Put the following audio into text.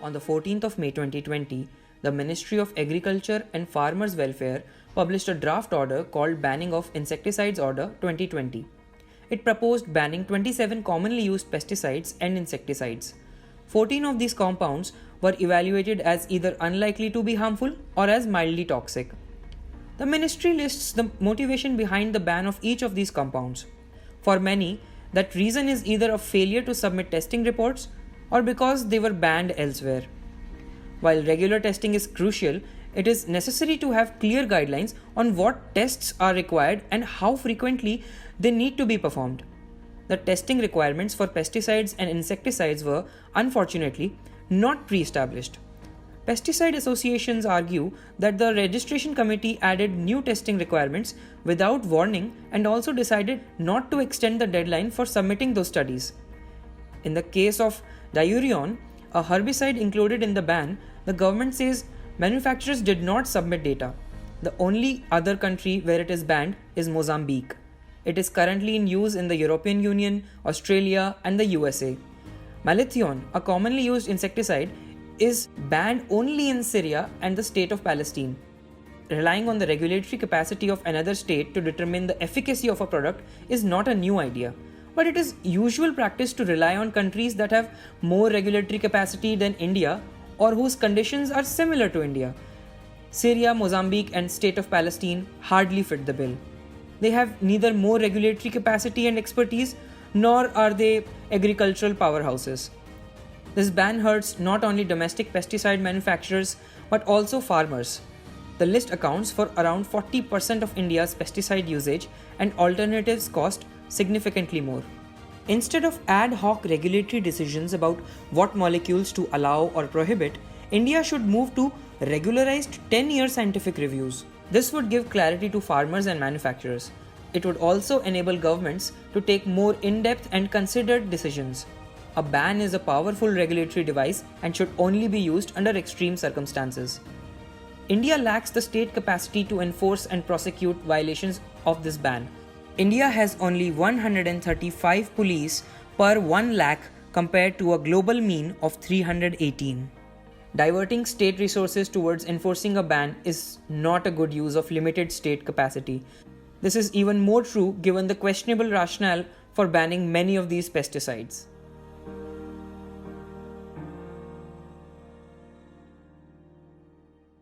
On the 14th of May 2020, the Ministry of Agriculture and Farmers' Welfare published a draft order called Banning of Insecticides Order 2020. It proposed banning 27 commonly used pesticides and insecticides. 14 of these compounds were evaluated as either unlikely to be harmful or as mildly toxic. The ministry lists the motivation behind the ban of each of these compounds. For many, that reason is either a failure to submit testing reports or because they were banned elsewhere. While regular testing is crucial, it is necessary to have clear guidelines on what tests are required and how frequently they need to be performed. The testing requirements for pesticides and insecticides were, unfortunately, not pre-established. Pesticide associations argue that the registration committee added new testing requirements without warning and also decided not to extend the deadline for submitting those studies. In the case of diurion, a herbicide included in the ban, the government says manufacturers did not submit data. The only other country where it is banned is Mozambique. It is currently in use in the European Union, Australia, and the USA. Malathion, a commonly used insecticide, is banned only in Syria and the state of Palestine. Relying on the regulatory capacity of another state to determine the efficacy of a product is not a new idea, but it is usual practice to rely on countries that have more regulatory capacity than India or whose conditions are similar to India. Syria, Mozambique, and state of Palestine hardly fit the bill. They have neither more regulatory capacity and expertise, nor are they agricultural powerhouses. This ban hurts not only domestic pesticide manufacturers but also farmers. The list accounts for around 40% of India's pesticide usage, and alternatives cost significantly more. Instead of ad hoc regulatory decisions about what molecules to allow or prohibit, India should move to regularized 10-year scientific reviews. This would give clarity to farmers and manufacturers. It would also enable governments to take more in-depth and considered decisions. A ban is a powerful regulatory device and should only be used under extreme circumstances. India lacks the state capacity to enforce and prosecute violations of this ban. India has only 135 police per 1 lakh compared to a global mean of 318. Diverting state resources towards enforcing a ban is not a good use of limited state capacity. This is even more true given the questionable rationale for banning many of these pesticides.